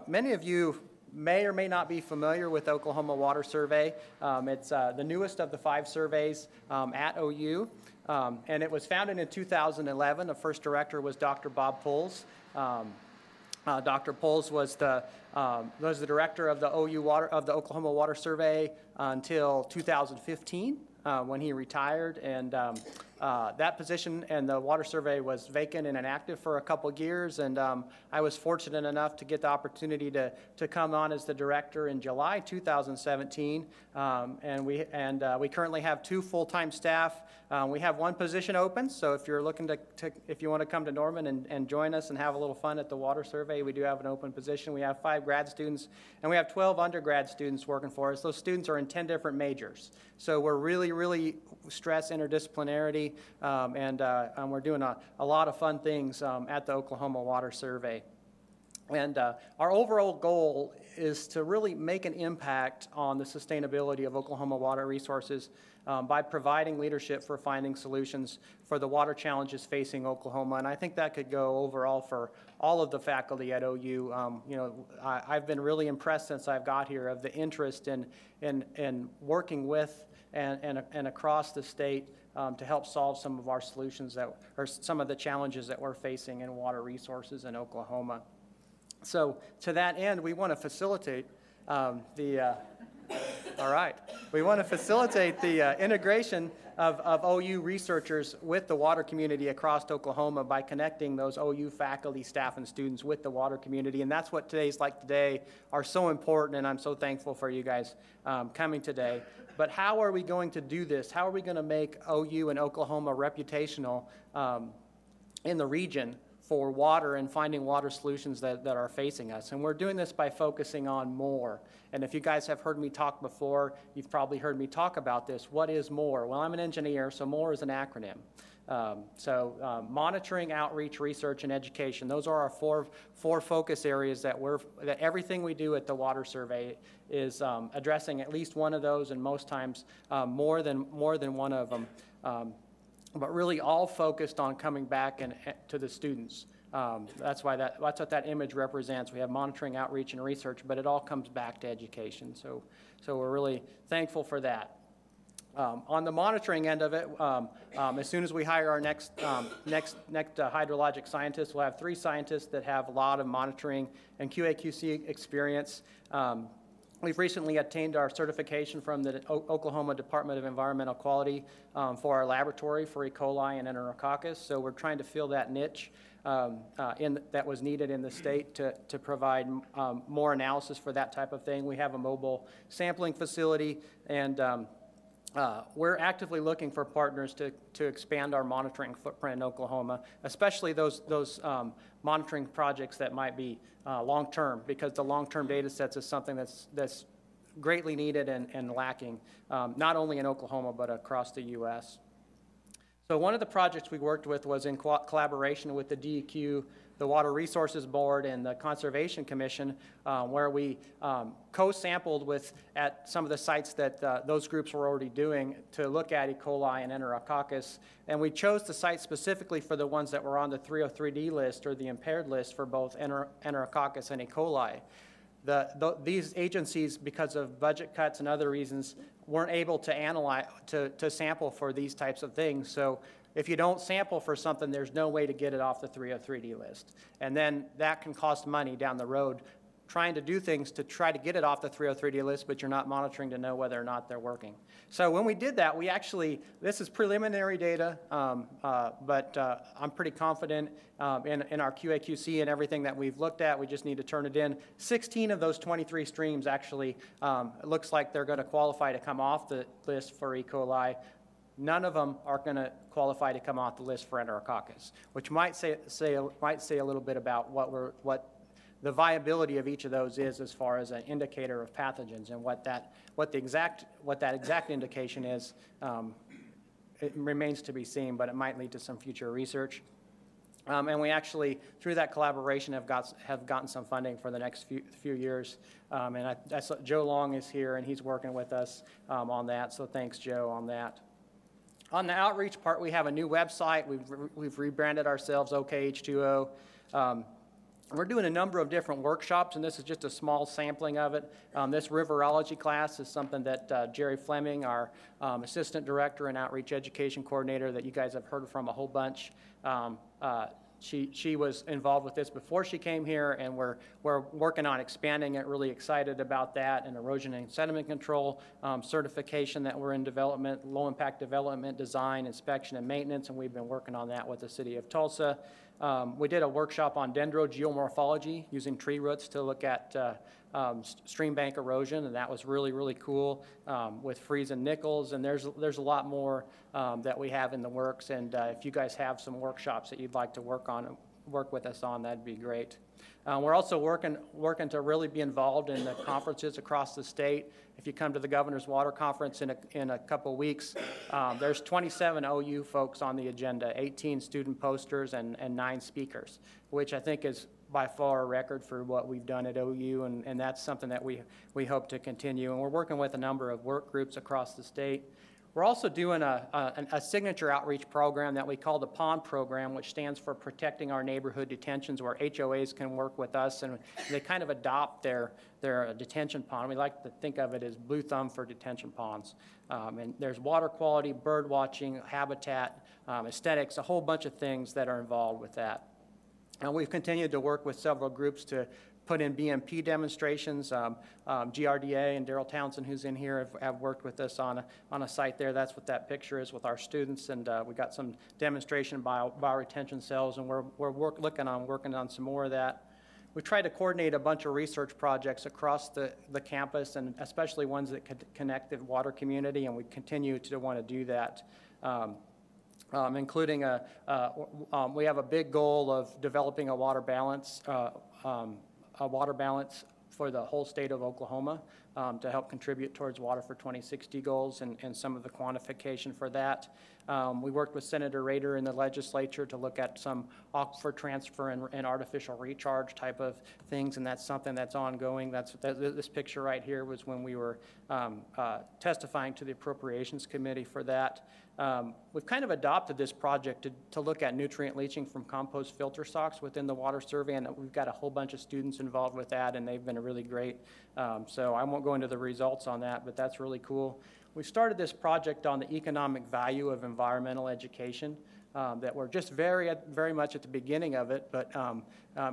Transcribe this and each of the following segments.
Many of you may or may not be familiar with Oklahoma Water Survey. It's the newest of the 5 surveys at OU, and it was founded in 2011. The first director was Dr. Bob Pulls. Dr. Pulls was the director of the Oklahoma Water Survey until 2015 when he retired, and that position and the water survey was vacant and inactive for a couple years, and I was fortunate enough to get the opportunity to come on as the director in July 2017, and we currently have 2 full-time staff. We have 1 position open, so if you're looking if you want to come to Norman and join us and have a little fun at the water survey, we do have an open position. We have 5 grad students, and we have 12 undergrad students working for us. Those students are in 10 different majors, so we're really stress interdisciplinarity, and we're doing a lot of fun things at the Oklahoma Water Survey. And our overall goal is to really make an impact on the sustainability of Oklahoma water resources by providing leadership for finding solutions for the water challenges facing Oklahoma. And I think that could go overall for all of the faculty at OU. I've been really impressed since I've got here of the interest in working with and across the state to help solve some of our solutions or some of the challenges that we're facing in water resources in Oklahoma. So to that end, we want to facilitate the integration of OU researchers with the water community across Oklahoma by connecting those OU faculty, staff, and students with the water community. And that's what today's like today are so important, and I'm so thankful for you guys coming today. But how are we going to do this? How are we going to make OU and Oklahoma reputational in the region for water and finding water solutions that are facing us? And we're doing this by focusing on more. And if you guys have heard me talk before, you've probably heard me talk about this. What is MORE? Well, I'm an engineer, so MORE is an acronym. Monitoring, outreach, research, and education. Those are our four focus areas that everything we do at the Water Survey is addressing at least one of those, and most times more than one of them. But really all focused on coming back to the students. That's what that image represents. We have monitoring, outreach, and research, but it all comes back to education. So we're really thankful for that. On the monitoring end of it, as soon as we hire our next hydrologic scientist, we'll have 3 scientists that have a lot of monitoring and QA/QC experience. We've recently obtained our certification from the Oklahoma Department of Environmental Quality for our laboratory for E. coli and Enterococcus. So we're trying to fill that niche that was needed in the state to provide more analysis for that type of thing. We have a mobile sampling facility, and we're actively looking for partners to expand our monitoring footprint in Oklahoma, especially those monitoring projects that might be long-term, because the long-term data sets is something that's greatly needed and lacking, not only in Oklahoma, but across the U.S. So one of the projects we worked with was in collaboration with the DEQ, the Water Resources Board, and the Conservation Commission, where we co-sampled at some of the sites that those groups were already doing to look at E. coli and Enterococcus. And we chose the sites specifically for the ones that were on the 303D list or the impaired list for both Enterococcus and E. coli. These agencies, because of budget cuts and other reasons, weren't able to analyze, to sample for these types of things. So if you don't sample for something, there's no way to get it off the 303D list. And then that can cost money down the road, trying to do things to try to get it off the 303D list, but you're not monitoring to know whether or not they're working. So when we did that, this is preliminary data, but I'm pretty confident in our QA/QC and everything that we've looked at. We just need to turn it in. 16 of those 23 streams actually, it looks like they're going to qualify to come off the list for E. coli. None of them are going to qualify to come off the list for Enterococcus, which might say a little bit about what the viability of each of those is as far as an indicator of pathogens, and what that exact indication is. It remains to be seen, but it might lead to some future research. And we actually, through that collaboration, have gotten some funding for the next few years. And Joe Long is here, and he's working with us on that. So thanks, Joe, on that. On the outreach part, we have a new website. We've rebranded ourselves OKH2O. We're doing a number of different workshops, and this is just a small sampling of it. This riverology class is something that Jerry Fleming, our Assistant Director and Outreach Education Coordinator that you guys have heard from a whole bunch, she was involved with this before she came here, and we're working on expanding it, really excited about that, and erosion and sediment control certification that we're in development, low impact development, design, inspection, and maintenance, and we've been working on that with the City of Tulsa. We did a workshop on dendrogeomorphology using tree roots to look at stream bank erosion, and that was really, really cool with freeze and nickels, and there's a lot more that we have in the works, and if you guys have some workshops that you'd like to work with us on, that'd be great. We're also working to really be involved in the conferences across the state. If you come to the Governor's Water Conference in a couple weeks, there's 27 OU folks on the agenda, 18 student posters and 9 speakers, which I think is by far a record for what we've done at OU, and that's something that we hope to continue. And we're working with a number of work groups across the state. We're also doing a signature outreach program that we call the POND program, which stands for Protecting Our Neighborhood Detentions, where HOAs can work with us and they kind of adopt their detention pond. We like to think of it as blue thumb for detention ponds. And there's water quality, bird watching, habitat, aesthetics, a whole bunch of things that are involved with that. And we've continued to work with several groups to put in BMP demonstrations. GRDA and Daryl Townsend, who's in here, have worked with us on a site there. That's what that picture is with our students, and we got some demonstration bioretention cells, and we're working on some more of that. We try to coordinate a bunch of research projects across the campus, and especially ones that could connect the water community, and we continue to want to do that. Including we have a big goal of developing a water balance for the whole state of Oklahoma to help contribute towards Water for 2060 goals and some of the quantification for that. We worked with Senator Rader in the legislature to look at some aquifer transfer and artificial recharge type of things, and that's something that's ongoing. This picture right here was when we were testifying to the Appropriations Committee for that. We've kind of adopted this project to look at nutrient leaching from compost filter stocks within the water survey, and we've got a whole bunch of students involved with that, and they've been really great. So I won't go into the results on that, but that's really cool. We started this project on the economic value of environmental education. That we're just very much at the beginning of it, but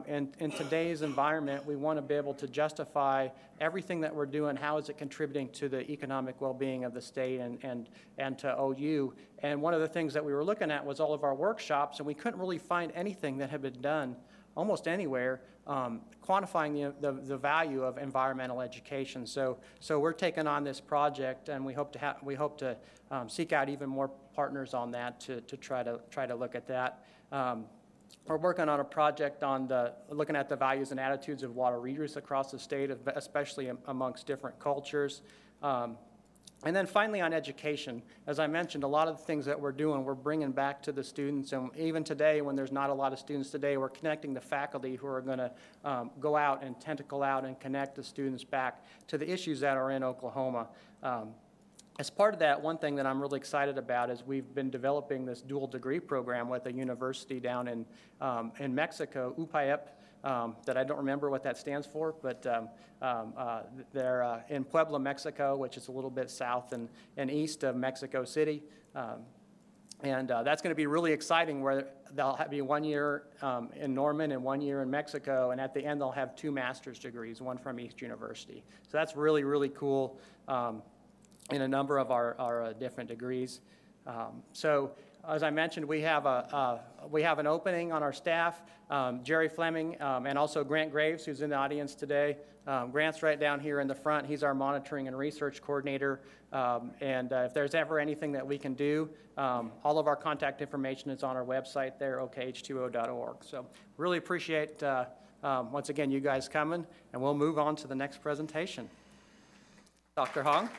in today's environment, we want to be able to justify everything that we're doing. How is it contributing to the economic well-being of the state and to OU? And one of the things that we were looking at was all of our workshops, and we couldn't really find anything that had been done almost anywhere quantifying the value of environmental education. So we're taking on this project, and we hope to seek out even more partners on that to try to look at that. We're working on a project on looking at the values and attitudes of water readers across the state, especially amongst different cultures. And then finally on education, as I mentioned, a lot of the things that we're doing, we're bringing back to the students. And even today, when there's not a lot of students today, we're connecting the faculty who are going to go out and tentacle out and connect the students back to the issues that are in Oklahoma. As part of that, one thing that I'm really excited about is we've been developing this dual degree program with a university down in Mexico, UPAEP, that I don't remember what that stands for, but they're in Puebla, Mexico, which is a little bit south and east of Mexico City. And that's going to be really exciting, where they'll be 1 year in Norman and 1 year in Mexico, and at the end they'll have 2 master's degrees, one from each university. So that's really, really cool in a number of our different degrees. So as I mentioned, we have an opening on our staff. Jerry Fleming and also Grant Graves, who's in the audience today. Grant's right down here in the front. He's our monitoring and research coordinator. And if there's ever anything that we can do, all of our contact information is on our website there, okh2o.org. So really appreciate, once again, you guys coming, and we'll move on to the next presentation. Dr. Hong.